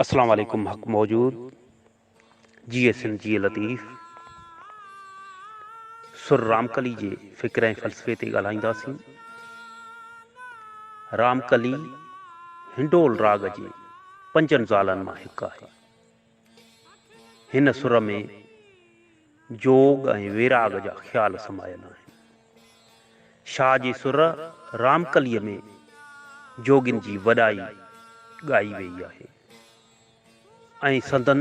अस्सलाम वालेकुम हक़ मौजूद जी एसन जी लतीफ़ सुर रामकली जे फ़िक्र ऐं फ़लसफ़े ते ॻाल्हाईंदासीं। रामकली हिंडोल राग जे 5 ज़ालनि मां हिकु आहे। हिन सुर में जोग ऐं वैराग जा ख़्याल समायल आहिनि। शाह जे सुर रामकलीअ में जोगिन जी वॾाई ॻाई वई आहे ऐं संदन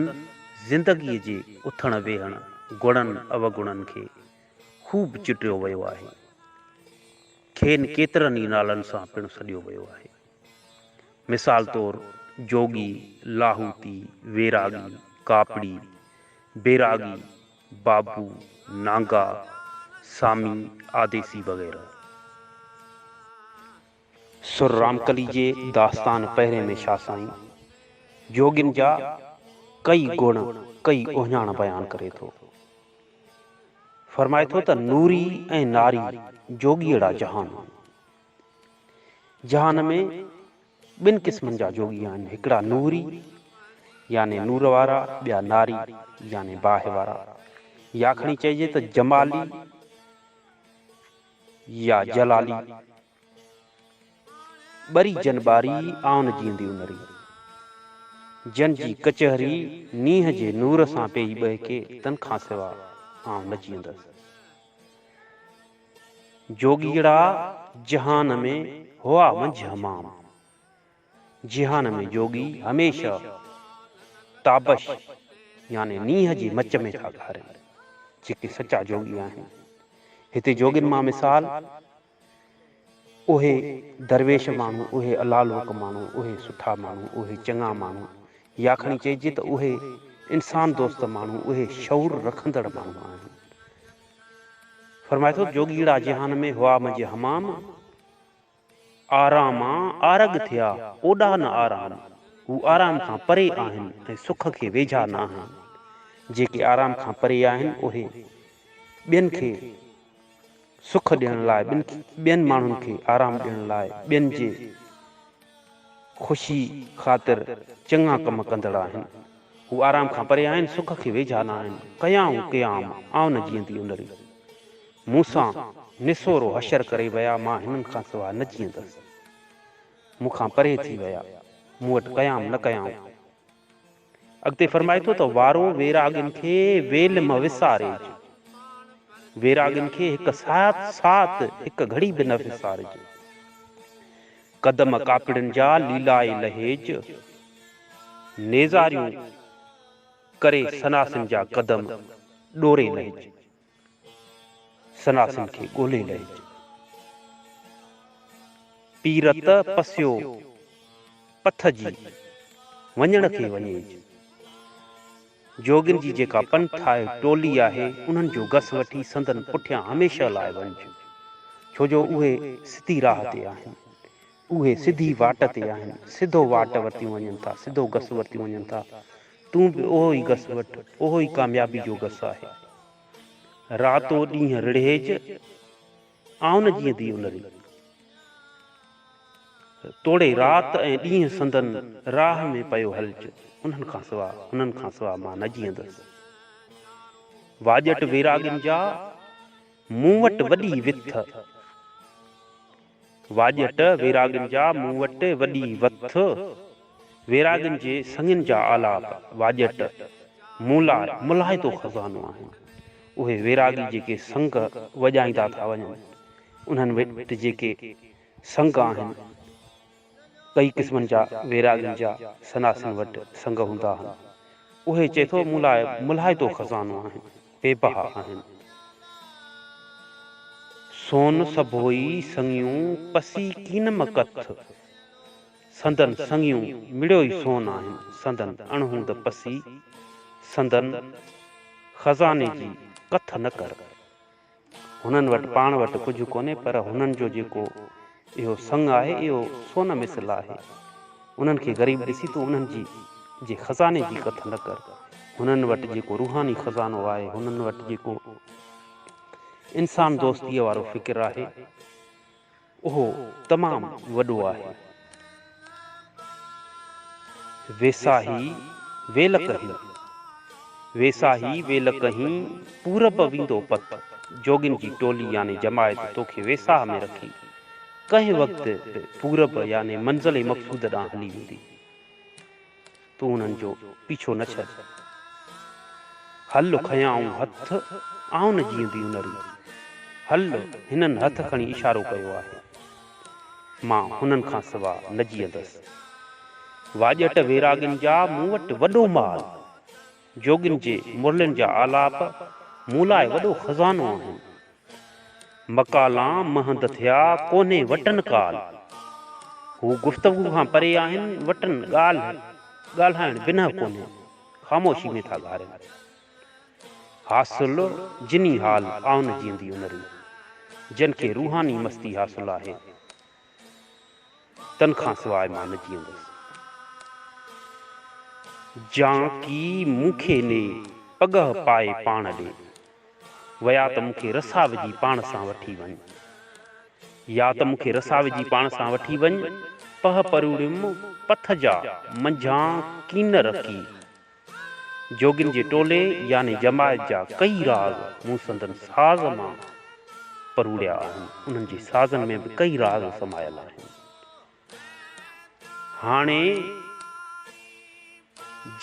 ज़िंदगीअ जे उथण वेहण गुणनि अवगुणनि खे खूब चिटियो वियो आहे। खेनि केतिरनि ई नालनि सां पिणु सॾियो वियो आहे। मिसाल तौरु जोगी, लाहूती, वैरागी, कापड़ी, बैरागी, बाबू, नांगा, सामी, आदेसी वग़ैरह। सुर रामकली जे दास्तान पहिरें में शाह साईं जोगिन जा कई गुण कई ओझाण बयान करे थो। फरमाए थो त नूरी ऐं नारी जोगीअड़ा जहान। जहान में 2 क़िस्मनि जा जोगी आहिनि, हिकिड़ा नूरी याने नूर वारा, ॿिया नारी याने बाहि वारा, या खणी चइजे त जमाली या जलाली। बरी जनबारी आउन जींदी उनरी, जन जी कचहरी नींहं जे नूर सां पेई बहके, तन खां सिवा आउं न जींदसि। जोगीअड़ा जहान में हुआ मंझि हमाम। जिहान में जोगी हमेशा ताबश याने नींहं जी मच में था घारनि, जेके सच्चा जोगी आहिनि। हिते जोगिन मां मिसाल उहे दरवेश माण्हू, उहे अलालोक माण्हू, उहे सुठा माण्हू, उहे चङा माण्हू, या खणी चइजे त उहे इंसान दोस्त माण्हू, उहे शऊर रखंदड़ माण्हू आहिनि। फरमाए थो जोगीअड़ा जहान में हुआ मंझि हमाम, आरामा आरग थिया ओॾा न आराम। हू आराम खां परे आहिनि ऐं सुख खे वेझा न आहिनि। जेके आराम खां परे आहिनि उहे ॿियनि खे सुख ॾियण लाइ, ॿियनि माण्हुनि खे आराम ॾियण लाइ, ॿियनि जे ख़ुशी ख़ातिर चङा कम कंदड़ आहिनि। हू आराम खां परे आहिनि, सुख खे वेझा न आहिनि। कयाऊं क़याम आउं न जीअंदी उनरी, मूंसां निसोरो हशर करे विया, मां हिननि खां सवाइ न जीअंदसि। मूंखां परे थी विया, मूं वटि क़याम न कयाऊं। अॻिते फरमाए थो त वारो वैरागिन खे वेल म विसारे। वैरागिन खे हिकु साथ हिकु घड़ी बि न विसारिजे। कदम कापिड़नि जा लीलाए लहेज, नेज़ारियूं करे सनासिन जा कदम ॾोरे लहेज। सनासिन खे ॻोल्हे लहेज। पीरत पसियो पथ जी वञण खे वञेज। जोगिन जी जेका पंथ आहे, टोली आहे, उन्हनि जो गस वठी संदन पुठियां हमेशह लाइ वञिजे, छो जो उहे सिधी राह ते आहिनि, उहे सिधी वाट ते आहिनि, सिधो वाट वरती वञनि था, सिधो गस वरती वञनि था। तूं बि उहो ई गस वठ, उहो ई कामयाबी जो गस आहे। रातो ॾींहुं रिड़हेज आउं न जीअंदी उनरी, तोड़े रात ऐं ॾींहुं संदन राह में पियो हलज, उन्हनि खां सवाइ मां न जीअंदसि। वाजट वैरागिन जा मूं वटि वॾी विथ। वाजट वैरागिन जा मूं वटि वॾी वथ। वैरागिन जे संगनि जा आलाप वाजट मुलाहितो खज़ानो आहिनि। उहे वैरागी जेके संग वॼाईंदा था वञनि, उन्हनि वटि जेके संग आहिनि, कई क़िस्मनि जा वैरागिन जा सनासिन वटि संग हूंदा आहिनि। उहे चए थो मुलाहितो खज़ानो आहिनि, बेबहा आहिनि। सोन सभोई संगियूं पसी कीनम कथ। संदन संगियूं मिड़ियो ई सोन आहिनि, संदन अणहूंद पसी, संदन खज़ाने जी कथ न कर। हुननि वटि पाण वटि कुझु कोन्हे, पर हुननि जो जेको इहो संग आहे, इहो सोन मिसल आहे। उन्हनि खे ग़रीब ॾिसी तूं उन्हनि जे खज़ाने जी कथ न कर। हुननि वटि जेको रूहानी खज़ानो आहे, हुननि वटि जेको इंसान दोस्तीअ वारो फ़िक्र आहे, उहो तमामु वॾो आहे। वेसा ही वेल कहीं, वेसा ही वेल कहीं पूरब वींदो पत। जोगिन जी टोली यानी जमायत तोखे वेसा में रखी कंहिं वक़्तु पूरब यानी मंज़िल मक़सूद ॾांहुं हली वेंदी। तूं उन्हनि जो पीछो न छॾ। हल खयाऊं हथ आउं न जीअंदी उनरी। हल हिननि हथ खणी इशारो कयो आहे। मां हुननि खां सवा न जीअंदसि। वाॼट वैरागिन जा मूं वटि वॾो माल, जोगिन जे मुरलिन जा आलाप मूं लाइ वॾो खज़ानो आहिनि। मकालां महंद थिया कोन्हे वटन काल। हू गुफ़्तगू खां परे आहिनि, वटन ॻाल्हाइण बिना कोन्हे, ख़ामोशी में था ॻारनि। हासिल जिनी हाल आउं न जीअंदी उनरी। जिन खे रूहानी मस्ती हासिल आहे तन खां सवाइ मां न जीअंदसि। जांकी मूंखे ने पगह पाए पाण ॾे, वया त मूंखे रसा विझी पाण सां वठी वञ। या त मूंखे रसा विझी पाण सां वठी वञ। पह परूड़ियुमि पथ जा मंझां कीन रखी। जोगिन जे टोले यानी जमायत जा कई राज़ मूं संदन साज़ मां परूड़िया आहिनि। उन्हनि जे साज़नि में बि कई राज़ समायल आहिनि। हाणे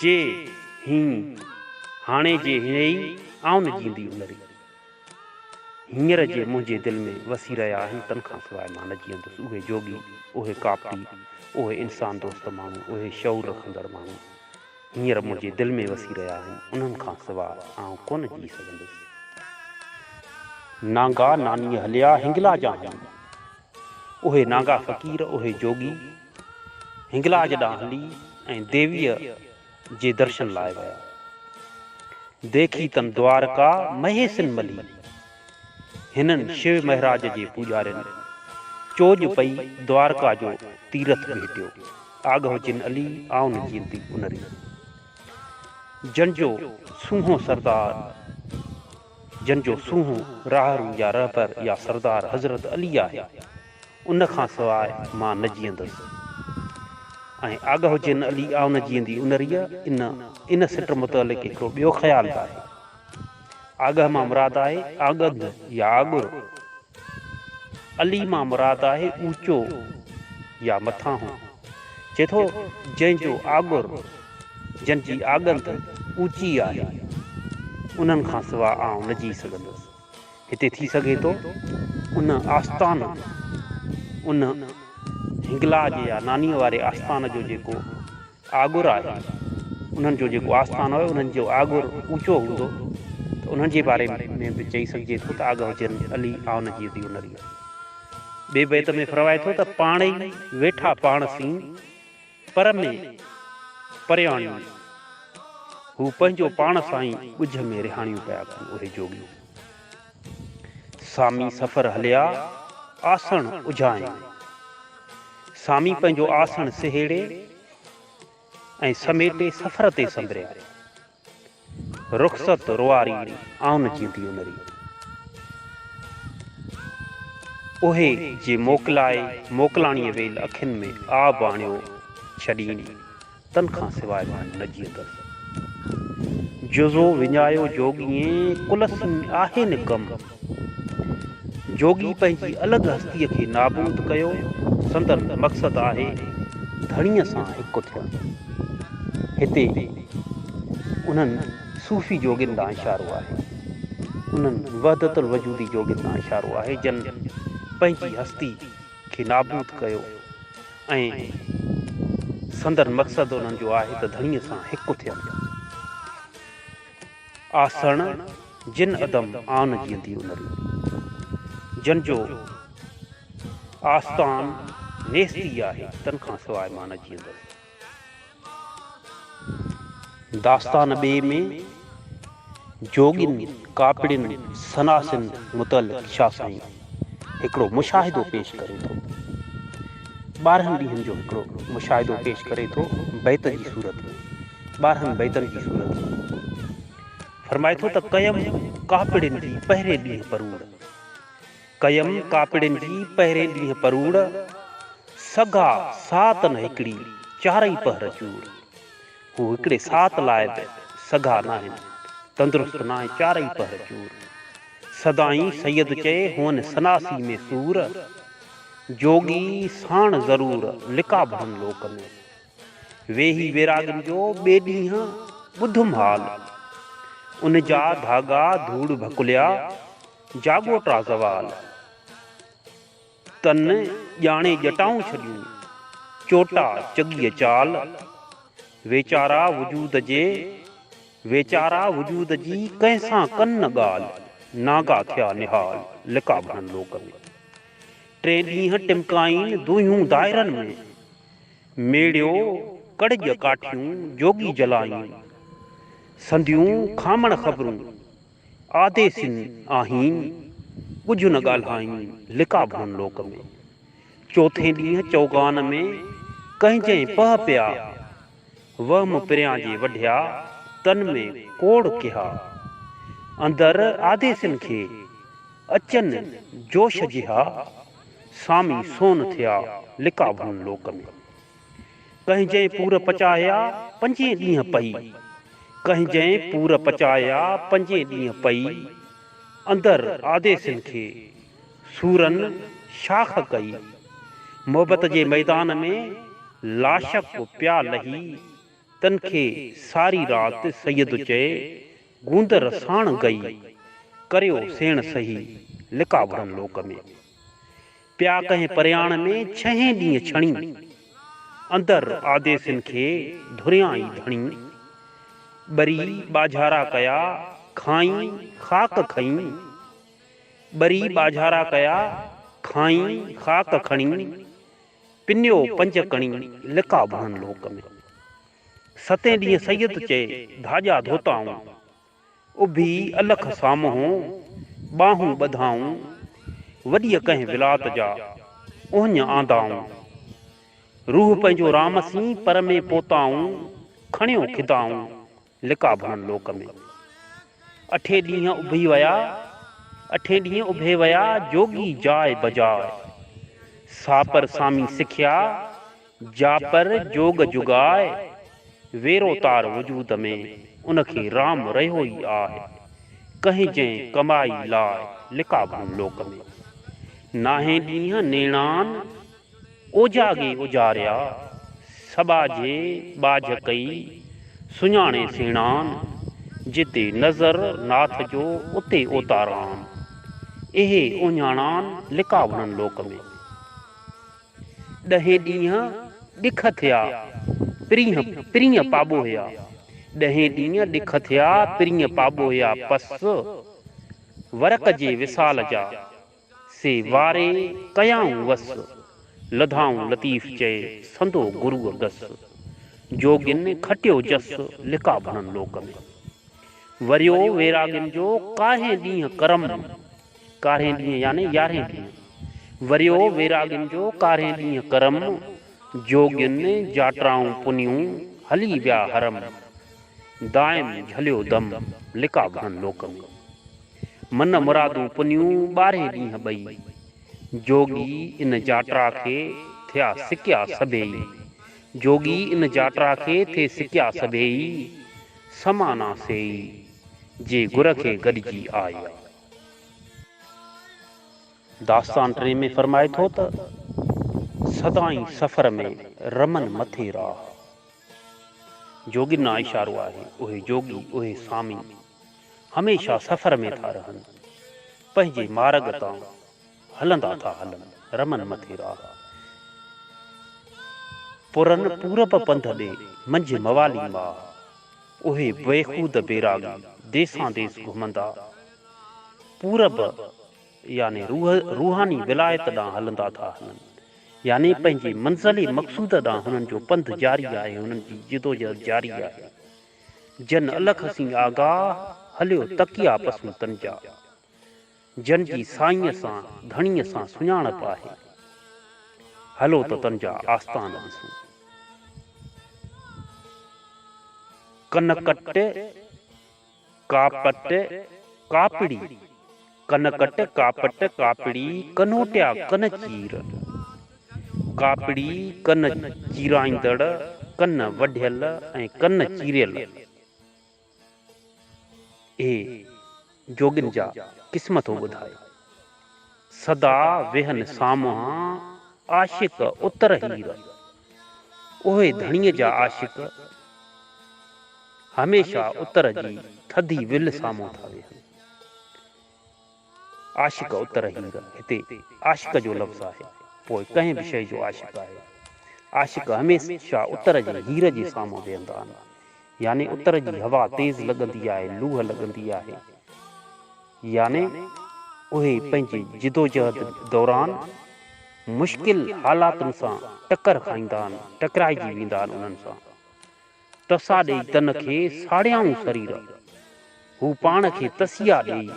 जे हिन आउं न जींदी उनरी। हींअर जे मुंहिंजे दिलि में वसी रहिया आहिनि, तन खां सवाइ मां न जीअंदुसि। उहे जोगी, उहे कापी, उहे इंसान दोस्त माण्हू, उहे शऊर रखंदड़ माण्हू हींअर मुंहिंजे दिलि में वसी रहिया आहिनि। उन्हनि खां सवाइ आउं कोन जी सघंदुसि। नांगा नानीअ हलिया हिंगलाज आहिनि। उहे नांगा फ़क़ीर, उहे जोगी हिंगलाज ॾांहुं हली ऐं देवीअ जे दर्शन लाइ विया। देखी तन द्वारका महेसिन मली। हिननि शिव महाराज जे पूॼारियुनि चोज पई द्वारका जो तीरथ भेटियो। आगहो जिन अली आउं न जीअंदी उनरी। जंजो सूंहो सरदार, जंजो सूंहो राहरू या रहबर या सरदार हज़रत अली आहे, उन खां सवाइ मां न जीअंदुसि। ऐं आगहो जिन अली आउं न जीअंदी उनरीअ, इन सिट मुतलिक़ हिकिड़ो ॿियो ख़्यालु आहे। आगह मां मुराद आहे आगंद या आगुर। अली मां मुराद आहे ऊचो या मथां। चए थो जंहिंजो आगुर, जंहिंजी आगंद ऊची आहे, उन्हनि खां सवाइ आउं न जी सघंदुसि। हिते थी सघे थो उन आस्थान, उन हिंगलाज या नानीअ वारे आस्थान जो जेको आगुर आहे, उन्हनि जो जेको आस्थान आहे, उन्हनि जो आगुर ऊचो हूंदो, त उन्हनि जे बारे में बि चई सघिजे थो त आगह जिन अली आउं न जीअंदी उनरी। ॿिए बैत में फरमाए थो त पाण ई वेठा पाण सी पर में परियाणियूं। हू पंहिंजो पाण सां ई ॻुझ में रिहाणियूं पिया कनि। उहे जोगी सामी सफ़र हलिया आसण उझाए। सामी पंहिंजो आसण सिहेड़े ऐं समेटे सफ़र ते संभरिया। रुख़सत रुआरी आउं न जींदी उनरी। उहे जे मोकिलाए मोकिलाणीअ वेल अखियुनि में आब आणियो छॾीनि, तन खां सवाइ मां न जीअंदसि। जुज़ो विञायो जोगीअ कुलस में आहे न कम। जोगी पंहिंजी अलॻि हस्तीअ खे नाबूद कयो, संदन मक़सदु आहे धणीअ सां हिकु थियणु। हिते उन्हनि सूफ़ी जोगिन ॾांहुं इशारो आहे, उन्हनि वहदतुल वजूदी जोगिन ॾांहुं इशारो आहे, जन पंहिंजी हस्ती खे नाबूद कयो ऐं संदन मक़सदु उन्हनि जो आहे त धणीअ सां हिकु थियणु। आसण जिन अदम आउं न जीअंदी उनरी। जन जो आस्थान नेस्ती आहे, तन खां सवाइ मां न जीअंदसि। दास्तान ॿिए में जोगिन कापड़िन सनासिन मुतल छा साईं हिकिड़ो मुशाहिदो पेश करे थो। 12 ॾींहंनि जो हिकिड़ो मुशाहिदो पेश करे थो बैत जी सूरत में, 12 बैतनि जी सूरत में। फरमाए थो त कयम कापड़िन जी पहिरें ॾींहुं परूड़, कयम कापड़िन जी पहिरें ॾींहुं परूड़, सगा सात न हिकिड़ी चारई पहर चूर। हू हिकिड़े साथ लाइ बि सघा न आहिनि, तंदुरुस्त न आहे चारई पहर चूर। सदाई सैयद चए हुअन सनासी में सूर, जोगी साण ज़रूर लिका भरन लोक में। वेही वैरागन जो ॿिए ॾींहुं ॿुधुम हाल, उन जा धागा धूड़ भकुलिया जाॻोटा ज़वाल। तन ॼाणे ॼटाऊं छॾियूं चोटा चॻीअ चाल, वेचारा वजूद जी कंहिंसां कन ॻाल्हि, नागा थिया निहाल लिका भरन लोक में। टे ॾींहं टिमकाइन दुहियूं दायरनि में, मेड़ियो कड़ज काठियूं जोगी जलायूं। संधियूं खामण ख़बरूं आदेसिन आहिनि, कुझु न ॻाल्हायूं लिका भरन लोक में। चौथे ॾींहं चौगान में कंहिंजे पह पिया, वहम पिरियां जे वढिया तन में कोड़ किहा। अंदर आदेसिन खे अचनि जोश जिहा, सामी सोन थिया लिका भरन लोक में। कंहिंजे पूर पचाया 5 ॾींहं पई, कंहिंजे पूर पचाया 5 ॾींहं पई। अंदर आदेसिन खे सूरन शाख कई, मोहबत जे मैदान में लाशक प्या लही। तन खे सारी रात सैयद चए गूंदर साण गई, करियो सेण सही लिका भरन लोक में। प्या कंहिं परियाण में 6 ॾींहं छणी, अंदर आदेसिन खे धुरियाई धणी। बरी बाझारा कया खाई खाक खई, बरी बाझारा कया खाई खाक खणी। पिन्यो 5 कणी लिका भरन लोक में। 7 ॾींहं सैयद चए धाजा धोताऊं, उभी अलख साम्हूं बाहूं ॿधाऊं। वॾीअ कंहिं विलात जा ओहञ आंदाऊं, रूह पंहिंजो राम सी पर में पोताऊं। खणियो खिदाऊं लिका भरन लोक में। 8 ॾींहं उभे वया जोगी जाय बजाय। सापर सामी सिखिया जापर जोग जुगाए, वेरो तार वजूद में उनखे राम रहियो ई आहे। कंहिं जंहिं कमाई लाइ लिका भरन लोक में। नाहे ॾींहं नेणान ओजागे उजारिया, सबा जे बाझ कई सुञाणे सेणान। जिते नज़र नाथ जो उते ओतारान, इहे उञाणान लिका भरन लोक में। 10 ॾींहं ॾिख थिया पिरीं पाबो हुया, 10 ॾींहं ॾिख थिया पिरीं पाबो हुया। पस वरक जे विसाल जा से वारे कयाऊं वस। लधाऊं लतीफ़ चए संदो गुरूअ दस, जोगिन खटियो जस लिका भरन लोक में। वरियो वैरागिन जो काहे ॾींहं करम, काहे ॾींहं यानी 11 ॾींहं। वरियो वैरागिन जो काहे ॾींहं करम, जोगिन जाटराऊं पुनियूं हली विया हरम। दाइम झलियो दम लिका भरन लोक में। मन मुरादूं पुनियूं 12 ॾींहं ॿई, जोगी इन जाटरा खे थिया सिकिया सभेई। जोगी इन जाटरा खे थे सिकिया सभेई, समाना सेई जे गुर खे गॾिजी आया। दास्तान 3 में फरमाए थो त सदाई सफ़र में रमन मथे राह। जोगिन ना इशारो आहे, उहे जोगी उहे सामी हमेशा सफ़र में था रहनि, पंहिंजे मार्ग तां हलंदा था हलनि, रमन मथे राह। पुरन पूरब पंध ॾे मंझि मवाली मां, उहे बेखूद बेरागी देसां देस घुमंदा। पूरब यानी रूहानी विलायत ॾांहुं हलंदा था हलनि, यानी पंहिंजे मंज़िल मक़सूद ॾांहुं हुननि जो पंध जारी आहे, हुननि जी जिदोजहद जारी आहे। जन अलख सी आगाह हलियो तकिया पसूं तंजा, जन जी साईंअ सां धणीअ सां सुञाणप आहे। हलो त तंजा आस्थान ॾिसूं। कनकट कापट कापड़ी, कनकट कापट कापड़ी कनोटिया कन चीर। कापड़ी कन चीराईंदड़ कन वढियल ऐं कन चीरियल। ए जोगिन जा क़िस्मतों ॿुधाए। सदा वेहन साम्हूं आशिक उतर हीर। उहे धणीअ जा आशिक हमेशा उतर जी थधी विल साम्हूं था वेहनि। आशिक उतर हीर, हिते आशिक जो लफ़्ज़ आहे, पोइ कंहिं बि शइ जो आशिक आहे। आशिक हमेशा उतर जी हीर जे साम्हूं वेहंदा आहिनि। यानी उतर जी हवा तेज़ लॻंदी आहे, लूह लॻंदी आहे। यानी उहे पंहिंजी जिदोजहद दौरान मुश्किल हालातुनि सां टकर खाईंदा आहिनि, टकराइजी वेंदा आहिनि उन्हनि सां। टसा ॾेई तन खे साड़ियाऊं शरीर, हू पाण खे तसिया ॾेई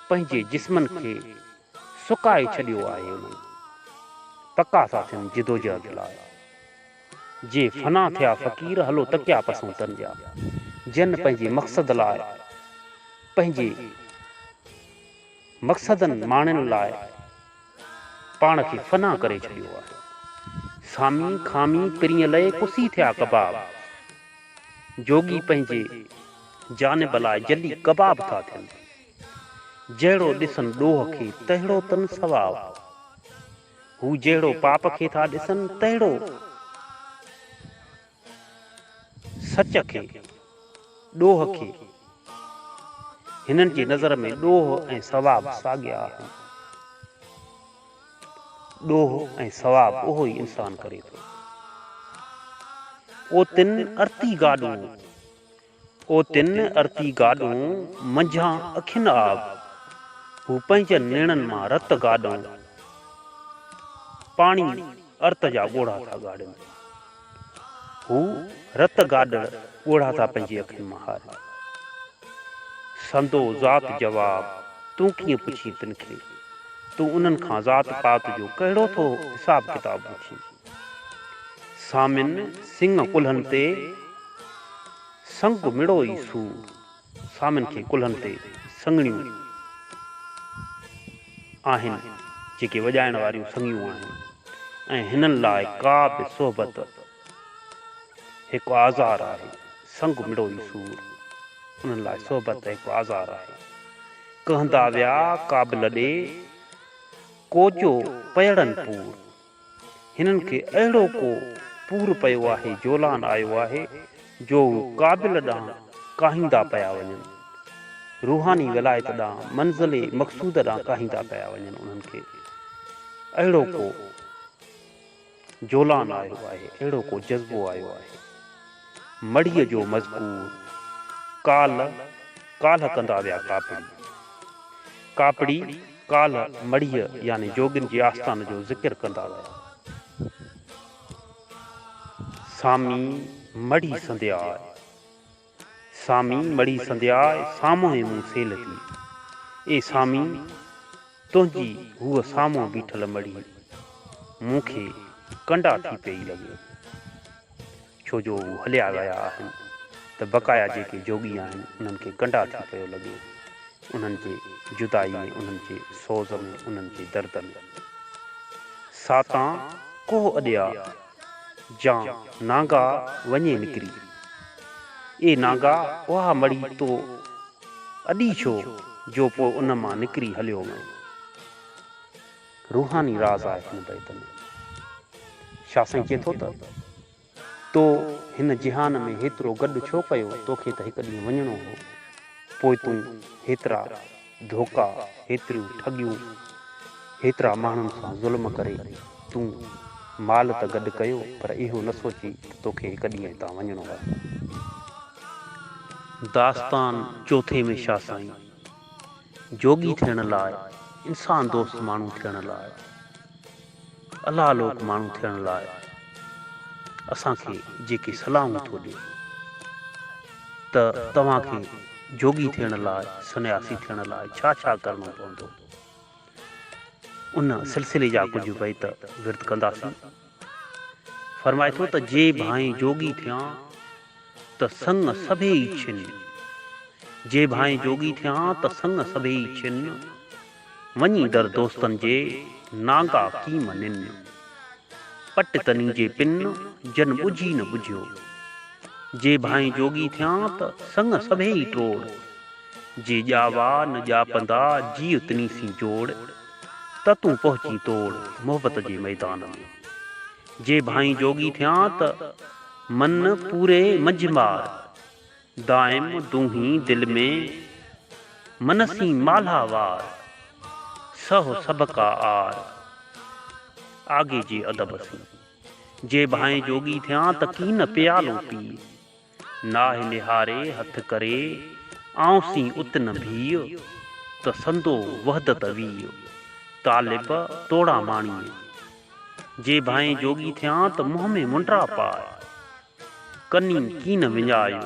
पंहिंजे जिस्मनि खे सुकाए छॾियो आहे। उन्हनि पका था थियनि जिदोजहद लाइ। जे फना थिया फ़क़ीर, हलो तकिया पसूं तन जा। जिन पंहिंजे मक़सद लाइ, पंहिंजे मक़सदनि माण्हुनि लाइ पाण खे फना करे छॾियो आहे। सामी खामी पिरीअ लए कुसी थिया कबाब। जोगी पंहिंजे जानिब लाइ जली कबाब था थियनि। जहिड़ो ॾिसनि ॾोह खे तहिड़ो तन सवाब। हू जहिड़ो पाप खे था ॾिसनि तहिड़ो सच खे, ॾोह खे। हिननि जी नज़र में ॾोह ऐं सवाब साॻिया आहिनि। ॾोह ऐं सवाब उहो ई इंसान करे थो। ओ तिन अर्ती गाॾूं मंझां अखियुनि आब। हू पंहिंजनि नेणनि मां रत गाॾूं पाणी अर्त जा ॻोढ़ा था गाॾनि। हू रत गाॾड़ ॻोढ़ा था पंहिंजी अखियुनि मां हारनि। संदो ज़ात जवाब, तूं कीअं पुछी तिन खे? तूं उन्हनि खां ज़ात पात जो कहिड़ो थो हिसाब किताब पुछी? सामिन सिंह कुल्हनि ते संग मिड़ो ई सूर। सामिन खे कुल्हनि ते संगड़ियूं आहिनि, जेके वॼाइण वारियूं संगियूं आहिनि। ऐं हिननि लाइ का बि सोहबत हिकु आज़ार आहे। संग मिड़ो ई सूर, उन्हनि लाइ सोहबत हिकु आज़ार आहे। कहंदा विया क़ाबिल ॾे कोजो पयड़नि पूर। हिननि खे अहिड़ो को पूर पियो आहे, जोलान आयो आहे, जो क़ाबिल ॾांहुं काहींदा पिया वञनि। रूहानी विलायत ॾांहुं, मंज़िले मक़सूद ॾांहुं काहींदा पिया वञनि। उन्हनि खे अहिड़ो को जोलान आयो आहे, अहिड़ो को जज़्बो आयो आहे। मड़ीअ जो मज़कूर, काल्ह कंदा विया कापड़ी काल्ह मड़ीअ यानी जोगिन जी आस्थान जो ज़िक्र कंदा विया। सामी मड़ी संध्याय, सामी मड़ी संध्याय, साम्हूं मूं सेल थी। ए सामी तुंहिंजी हूअ साम्हूं बीठल मड़ी मूंखे कंडा थी पई लॻे। छो जो हू हलिया विया आहिनि त बक़ाया जेके जोगी आहिनि उन्हनि खे कंडा थी पियो लॻे। उन्हनि जे जुदाई में, उन्हनि जे सोज़ में, उन्हनि जे दर्द में। सातां कोह अॾिया जां नांगा वञे निकिरी। ए नांगा, उहा मड़ी तो अॾी छो जो पोइ उन मां निकिरी हलियो वञे। रूहानी राज़ आहे हिन बैत में। छा साईं चए थो त तो हिन जिहान में हेतिरो गॾु छो कयो? तोखे त हिकु ॾींहुं वञिणो हो, पोइ तूं हेतिरा धोखा, हेतिरियूं ठगियूं, हेतिरा माण्हुनि सां ज़ुल्म करे तूं माल त गॾु कयो, पर इहो न सोची त तोखे हिकु ॾींहुं हितां वञिणो आहे। दास्तान चौथे में छा साईं? जोगी थियण लाइ, इंसान दोस्त माण्हू थियण लाइ, अलाह लोक माण्हू थियण लाइ असांखे जेके सलाहूं थो ॾिए त तव्हांखे जोगी थियण लाइ, सन्यासी थियण लाइ छा छा करणो पवंदो, उन सिलसिले जा कुझु बैत विर्त कंदासीं। फरमाए थो त जे भाई जोगी थियां त संग सभेई छिन। जे भाई जोगी थियां त संग सभेई छिन। वञी दर दोस्तनि जे नांगा कीम निन। पट तनी जे पिन जन ॿुझी न ॿुझियो। जे भाई जोगी थिया त संग सभेई टोड़, जे जावा न जापंदा जी उतनी सी जोड़, त तू पहुंची तोड़ मोहब्बत जे मैदान में। जे भाई जोगी थिया त मन पूरे मझमार, दाइम दूही दिल में मनसी मालावार, सहो सबका आर आगे जे अदब सी। जे भाई जोगी थिया त कीन प्यालो पी, नाह निहारे हथ करे आउसी उत न भीयो, त संदो वहदत वीयो तालिब तोड़ा माणीए। जे भाई जोगी थिया त मुंह में मुंडरा पाए, कनी कीन विञायो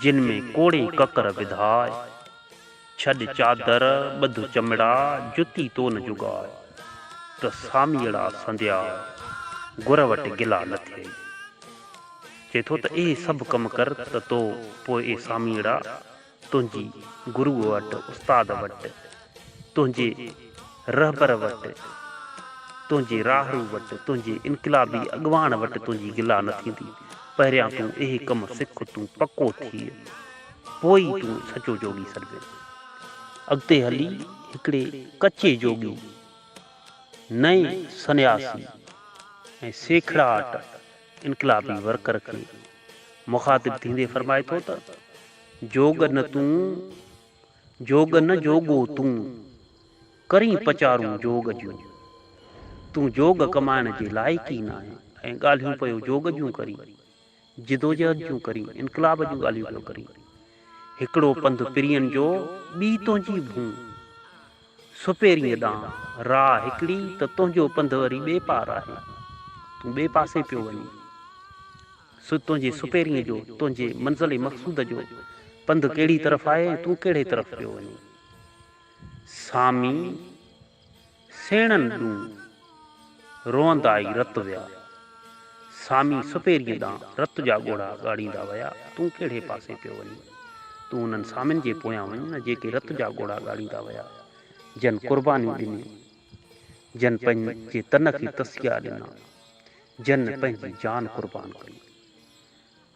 जिन में कोड़े ककर विधाए, छॾ चादर ॿध चमड़ा जुती तो न जुगाए, त सामीअड़ा संध्या गुर वटि गिला न थिए। चए थो त इहे सभु कम कर त तो पोइ ए सामीअड़ा तुंहिंजी गुरूअ वटि, उस्ताद वटि, तुंहिंजे रहबर वटि, तुंहिंजे राहरू वटि, तुंहिंजे इनकलाबी अॻवान वटि तुंहिंजी गिला न थींदी। पहिरियां तूं इहे कम सिख, तूं पको थी, पोइ ई तूं सचो जोगी सॾिजे। अॻिते हली हिकिड़े कचे जोगी, नए सन्यासी ऐं सेखड़ाट इनकलाबी वर्कर खे मुखातिब थींदे फरमाए थो त जोग न तूं, जोग न जोगो तूं, करी पचारूं जोग जूं। तूं जोग कमाइण जे लाइक़ ई न आहे ऐं ॻाल्हियूं पियो जोग जूं करी, जिदोजहद जूं करी, इनकलाब जूं ॻाल्हियूं पियो करी। हिकिड़ो पंधु पिरियन जो ॿी तुंहिंजी भूं, सुपेरीअ ॾांहुं राह हिकिड़ी त तुंहिंजो पंधु वरी ॿिए पार आहे, तूं ॿिए पासे पियो वञी। तुंहिंजे सुपेरीअ जो, तुंहिंजे मंज़िल मक़सूद जो पंधु कहिड़ी तरफ़ आहे, तूं कहिड़े तरफ़ पियो वञी। सामी सेणनि ॾूं रोअंदा ई रत विया, सामी सुपेरीअ ॾांहुं रत जा ॻोढ़ा ॻाड़ींदा विया, तूं कहिड़े पासे पियो वञी। तूं उन्हनि सामियुनि जे पोयां वञ न जेके रत जा ॻोढ़ा ॻाड़ींदा विया, जन क़ुर्बानियूं ॾिनियूं, जन पंहिंजे तन खे तस्किया ॾिना, जन पंहिंजी जान क़ुर्बान कई।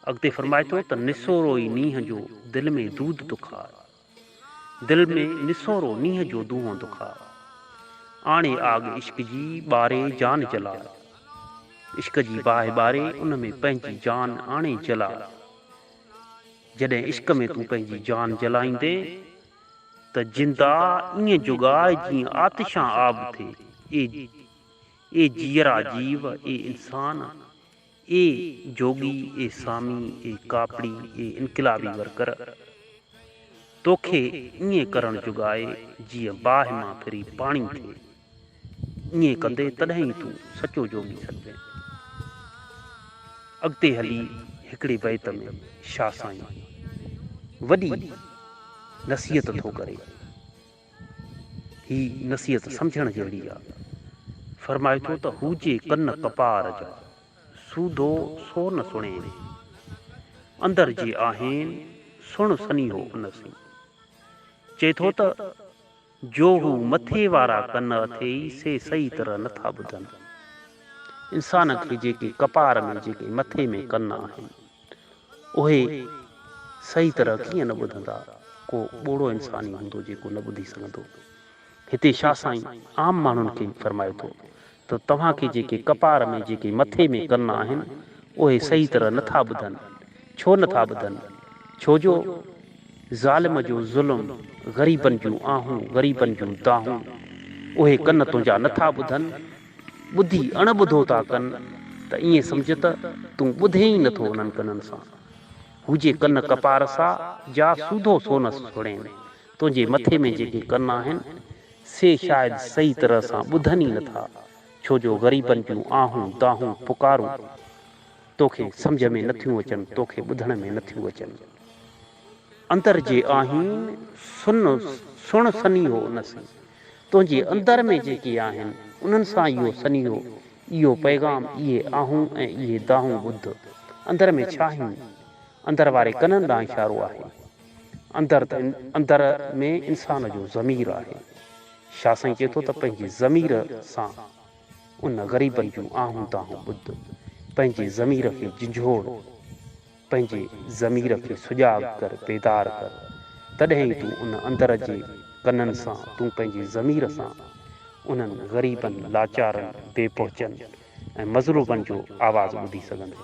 अॻिते फरमाए थो त निसोरो ई नींहं जो दिलि में दूध तो खाए, दिलि में निसोरो नींहं जो दूहों तो खाए, आणे आग इश्क जी ॿारे जान जलाए, इश्क जी बाहि ॿारे उन में पंहिंजी जान आणे जलाए। जॾहिं इश्क में तूं पंहिंजी जान जलाईंदे त जिंदा ईअं जुगाए जीअं आतिशां आब थिए। ए जीअरा जीव, ए इंसान, ए जोगी, ए सामी, ए कापड़ी, ए इनकलाबी वर्कर, तोखे ईअं करण जुगाए जीअं बाहि मां फिरी पाणी थिए। ईअं कंदे तॾहिं ई तूं सचो जोगी सॾिजे। अॻिते हली हिकिड़े बैत में शाह साईं वॾी नसीहत थो करे। ही नसीहत सम्झण जहिड़ी आहे। फरमाए थो त हुजे कन कपार जा, सूधो सो न सुणे, अंदर जे आहिनि सुण सनी हो उन सी। चए थो त जो हू मथे वारा कन अथई से सही तरह नथा ॿुधनि। इंसान खे जेके कपार में, जेके मथे में कन आहिनि, उहे सही तरह कीअं न ॿुधंदा। को ॿोड़ो इंसान ई हूंदो जेको न ॿुधी सघंदो। हिते शाह साईं आम माण्हुनि खे फरमाए थो त तव्हांखे जेके कपार में, जेके मथे में कन आहिनि, उहे सही तरह नथा ॿुधनि। छो नथा ॿुधनि? छो जो ज़ालिम जो ज़ुल्म, ग़रीबनि जूं आहूं, ग़रीबनि जूं दाहूं, उहे कन तुंहिंजा नथा ॿुधनि। ॿुधी अणॿुधो था कनि त ईअं सम्झ त तूं ॿुधे ई नथो उन्हनि कननि सां। हुजे कन कपार सां जा सूधो सो न सुणे, तुंहिंजे मथे में जेके कन आहिनि से शायदि सही तरह सां ॿुधनि ई नथा। छो जो ग़रीबनि जूं आहूं, दाहूं, पुकारूं तोखे सम्झ में नथियूं अचनि, तोखे ॿुधण में नथियूं अचनि। अंदर जे आहिनि सुण सनी हो उन सां। तुंहिंजे अंदर में जेके आहिनि उन्हनि सां इहो सनी हो, इहो पैगाम, इहे आहूं ऐं इहे दाहूं ॿुध। अंदर में छा आहिनि? अंदर वारे कननि ॾांहुं इशारो आहे। अंदर में इंसान जो ज़मीर आहे। शाह साईं चए थो त पंहिंजे ज़मीर सां उन ग़रीबनि जूं आहूं दाहूं ॿुध, पंहिंजे ज़मीर खे झंझोड़, पंहिंजे ज़मीर खे सुजाॻ कर, बेदार कर, तॾहिं ई तूं उन अंदर जे कननि सां, तूं पंहिंजे ज़मीर सां उन्हनि ग़रीबनि, लाचारनि, बेपहुचनि ऐं मज़लूमनि जो आवाज़ ॿुधी सघंदे।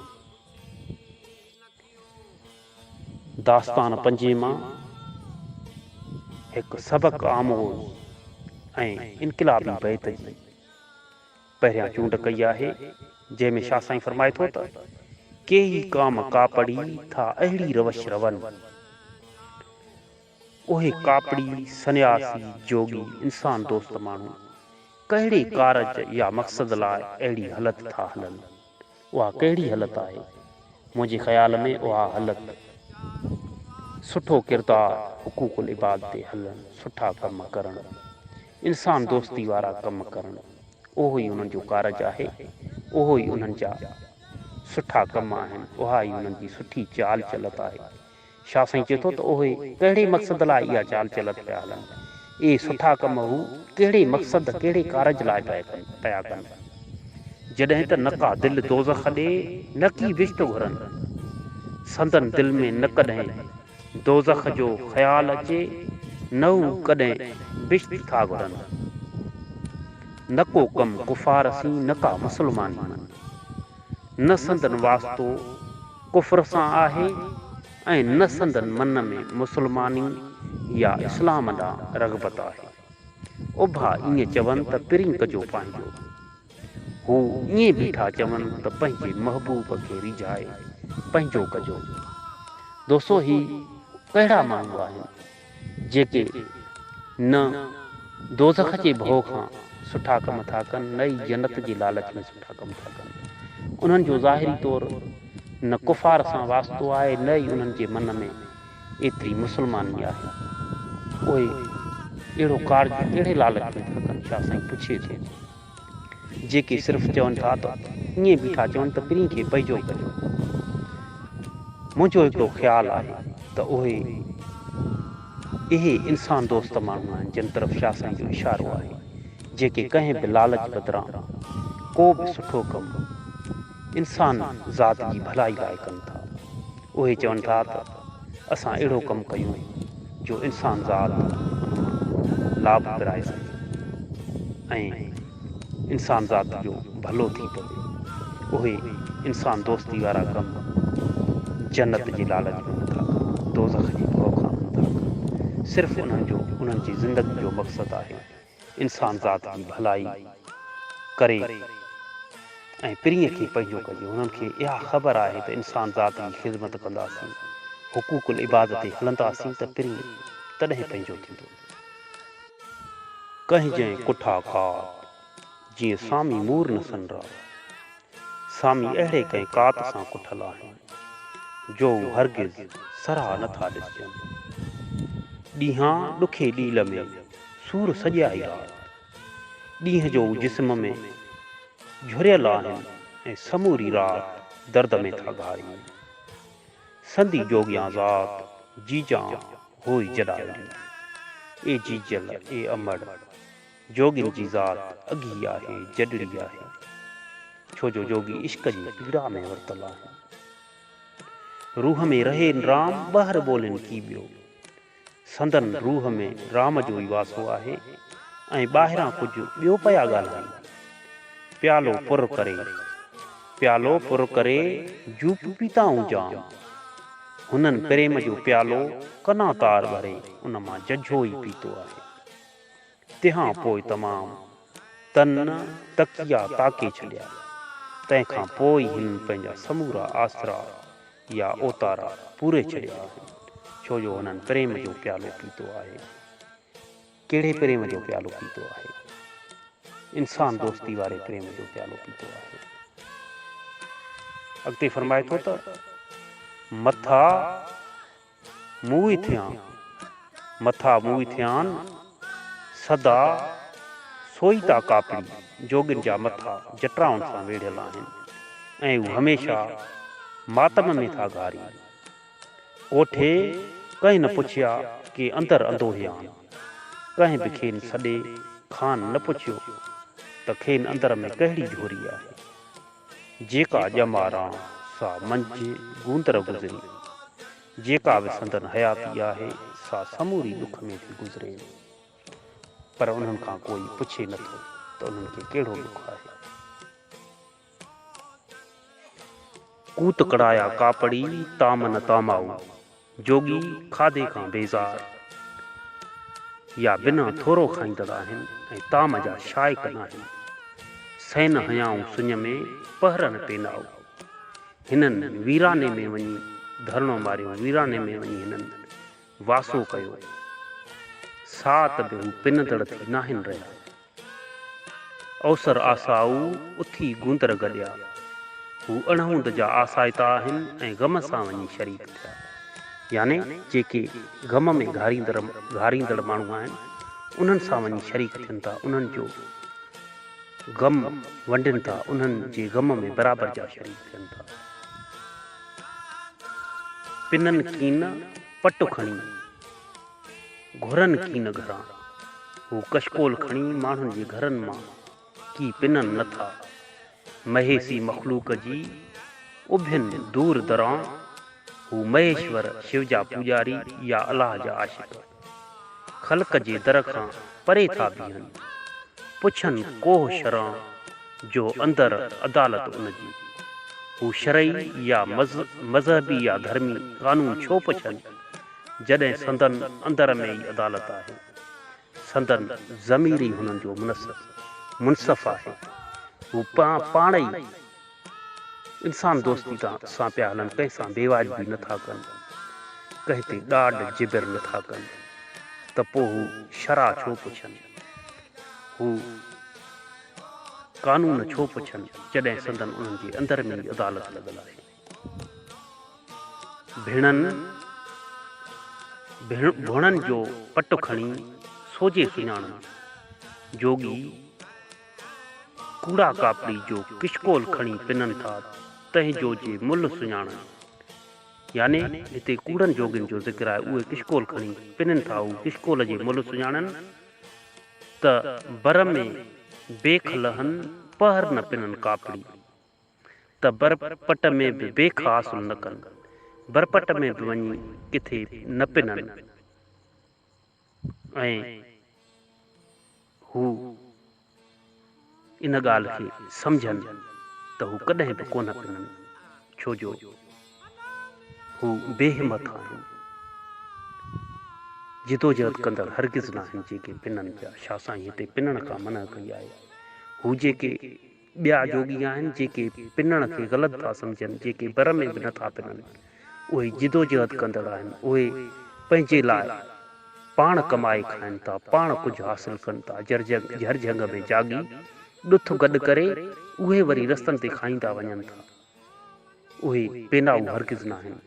दास्तान 5 मां हिकु सबक़ आमोज़ ऐं इनक़िलाबी बैत जी पहिरियां चूंड कई आहे, जंहिंमें शाह साईं फरमाए थो त के ई काम कापड़ी था अहिड़ी रवश रवनि, उहे कापड़ी, सन्यासी, जोगी, इंसान दोस्त माण्हू कहिड़े कारज या मक़सद लाइ अहिड़ी हालत था हलनि। उहा कहिड़ी हालत आहे? मुंहिंजे ख़्याल में उहा हालत सुठो किरदारु, हुकूकुल इबाद ते हलणु, सुठा कम करणु, इंसान दोस्ती वारा कम करणु, उहो ई उन्हनि जो कारज आहे, उहो ई उन्हनि जा सुठा कम आहिनि, उहा ई उन्हनि जी सुठी चाल चलत आहे। शाह साईं चए थो त उहे कहिड़े मक़सद लाइ इहा चाल चलत पिया हलनि, इहे सुठा कम हू कहिड़े मक़सद, कहिड़े कारज लाइ पिया कनि। जॾहिं त न का दिलि दोज़ख ॾे, न की विश्त घुरनि, संदन दिलि में न कॾहिं दोज़ख जो ख़्यालु अचे, न हू कॾहिं बिश्त था घुरनि। न को कम कुफ़ार सी, न का मुस्लमानी मन, न संदन वास्तो कुफ़र सां आहे, ऐं न संदन मन में मुस्लमानी या इस्लाम ॾांहुं रग़बत आहे। उभा ईअं चवनि त पिरीं कजो पंहिंजो, हू ईअं बीठा चवनि त पंहिंजे महबूब खे रिझाए पंहिंजो कजो। दोस्तो, ही कहिड़ा माण्हू आहिनि जेके न दोज़ख जे भउ खां सुठा कम था कनि, न ई जन्नत जी लालच में सुठा कम था कनि। उन्हनि जो ज़ाहिरी तौरु न कुफ़ार सां वास्तो आहे, न ई उन्हनि जे मन में एतिरी मुस्लमानी आहे। उहे अहिड़ो कार्य कहिड़े लालच में था कनि? शाह साईं पुछे थो। जेके सिर्फ़ु चवनि था त ईअं बीठा चवनि त पिरीं खे पंहिंजो कजो। मुंहिंजो हिकिड़ो ख़्यालु आहे त उहे इहे इंसान दोस्त माण्हू आहिनि जिन तरफ़ शाह साईं जो इशारो आहे, जेके कंहिं बि लालच बदिरां को बि सुठो कमु इंसान ज़ात जी भलाई लाइ कनि था। उहे चवनि था त असां अहिड़ो कमु कयूं जो इंसान ज़ात लाभ विराए सघे ऐं इंसान ज़ात जो भलो थी पवे। उहे इंसान दोस्ती वारा कमु जन्नत जी लालच में नथा कनि, दोज़ख जी भउ खां नथा कनि। सिर्फ़ु उन्हनि जी ज़िंदगी जो मक़सदु आहे इंसान ज़ात जी भलाई करे ऐं पिरीअ खे पंहिंजो कजे। हुननि खे इहा ख़बर आहे त इंसान ज़ात जी ख़िदमत कंदासीं, हुकूकुल इबाद ते हलंदासीं त पिरीं तॾहिं पंहिंजो थींदो। कंहिं जंहिं कुठा कात जीअं सामी मूर न संडा, सामी अहिड़े कंहिं कात सां कुठल आहिनि जो हरगिज़ सराह नथा ॾिसजनि। ॾींहां ॾुखे ॾील में सूर सॼाई राति, ॾींहं जो जिस्म में झुरियल आहिनि ऐं समूरी राति दर्द में था घारीनि। संदी जोगियां ज़ात जीजां होई जॾाईंदियूं, ए जीजल ए अमड़, जोगिन जी ज़ात अगी आहे जॾड़ी आहे। छो जो जोगी इश्क जी पीड़ा में वरतल आहे। रूह में रहे राम, ॿाहिरि ॿोलनि की ॿियो, संदन रूह में राम जो ई वासो आहे ऐं ॿाहिरां कुझु ॿियो पिया ॻाल्हाइनि। प्यालो पुर करे, प्यालो पुर करे जूप पीताऊं जाम, हुननि प्रेम जो प्यालो कना तार भरे उन मां जझो ई पीतो आहे। तंहिं पोइ तमामु तन तकिया ताके छॾिया, तंहिंखां पोइ हिन पंहिंजा समूरा आसरा या ओतारा पूरे छॾिया आहिनि। छो जो हुननि प्रेम जो प्यालो पीतो आहे। कहिड़े प्रेम जो प्यालो पीतो आहे? इंसान दोस्ती वारे प्रेम जो प्यालो पीतो आहे। अॻिते फरमाए थो त मथा मुंहुं थियान सदा सोई था कापड़ी, जोगिन जा मथा जटराउनि सां वेढ़ियल आहिनि ऐं हू हमेशह मातम में था घारी। ओठे कंहिं न पुछिया के अंदर अंदोहियान, कंहिं बि खेनि सॾे खान न पुछियो त खेनि अंदर में कहिड़ी झोरी आहे। जेका ॼमारां सा मंझि गूंदर गुज़री, जेका बि संदन हयाती आहे सा समूरी दुख में थी गुज़रे। पर उन्हनि खां कोई पुछे नथो त उन्हनि खे कहिड़ो दुख आहे। कूत कड़ाया कापड़ी ताम न तामाऊ, जोगी खाधे खां बेज़ार, या बिना थोरो खाईंदड़ आहिनि ऐं ताम जा शाइक़ न आहिनि। सैन हयाऊं सुञ में पहरन पेनाऊ, हिननि वीराने में वञी धरणो मारियो, वीराने में वञी हिननि वासो कयो। सात बि हू पिनदड़ थी नाहिनि रहिया, अवसर आसाऊ उथी गूंदर गॾिया। हू अणहूंद जा आसाइता आहिनि ऐं गम सां वञी शरीक थिया। याने जेके गम में घारींदड़ माण्हू आहिनि उन्हनि सां वञी शरीक थियनि था, उन्हनि जो गम वंडनि था, उन्हनि जे गम में बराबरि जा शरीक थियनि था। पिननि कीन पटु खणी घुरनि कीन घरां, हू कशकोल खणी माण्हुनि जे घरनि मां की पिननि नथा। महेसी मखलूक जी उभियनि दूर दरां, हू महेश्वर शिव जा पूजारी या अलाह जा आशिक़ ख़ल्क़ जे दर खां परे था बीहनि। पुछनि कोह शरां जो अंदर अदालत उनजी, हू शरई या मज़हबी या धर्मी कानून छो पुछनि जॾहिं संदन अंदर में ई अदालत आहे। संदन ज़मीर ई हुननि जो मुनसफ़ आहे। हू पाण ई इंसान दोस्ती सां पिया हलनि, कंहिं सां बेवाजबी नथा कनि, कंहिं ते ॾाढ जिबिर नथा कनि, त पोइ हू शरा छो पुछनि, हू कानून छो पुछनि जॾहिं संदन उन्हनि जे अंदर में ई अदालत लॻल आहे। भुणनि जो पटु खणी सोजे सुञाणनि, जोगी कूड़ा कापड़ी जो किशकोल खणी पिननि था, तंहिंजो जे मुल्ह सुञाणनि। याने हिते कूड़नि जोगियुनि जो ज़िक्र आहे, उहे किशकोल खणी पिननि था, हू किशकोल जे मुल्ह सुञाणनि त बर में बेख लहनि पहर न पिननि कापड़ी, त बरपट में बि बेख हासिल न कनि, बरपट में बि वञी किथे न पिननि। ऐं हू इन ॻाल्हि खे सम्झनि त हू कॾहिं बि कोन पिननि, छो जो हू बेहिमत आहिनि। जिदोजहद कंदड़ हरगिज़ न आहिनि जेके पिननि पिया। छा साईं हिते पिनण खां मना कई आहे। हू जेके ॿिया जोगी आहिनि जेके पिनण खे ग़लति था सम्झनि, जेके बर में बि नथा पिननि, उहे जिदोजहद कंदड़ आहिनि। उहे पंहिंजे लाइ पाण कमाए खाइनि था, पाण कुझु हासिल कनि था, झरझंग में जागी ॾुथ गॾु करे उहे वरी रस्तनि ते खाईंदा वञनि था। उहे पेनाऊ हरगिज़ न आहिनि।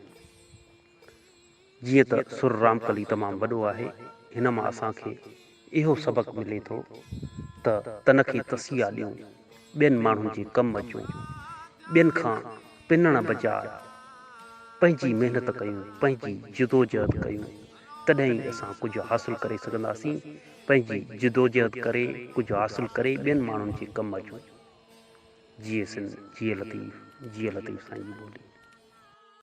जीअं त सुर रामकली तमामु वॾो आहे, हिन मां असांखे इहो सबक़ु मिले थो त तन खे तसिया ॾियूं, ॿियनि माण्हुनि जे कमु अचूं, ॿियनि खां पिनण बजाए पंहिंजी महिनत कयूं, पंहिंजी जिदोजहद कयूं, तॾहिं ई असां कुझु हासिल करे सघंदासीं। पंहिंजी जिदोजहद करे कुझु हासिल करे ॿियनि माण्हुनि जे कमु अचूं। जिए लतीफ़ साईं जी ॿोली।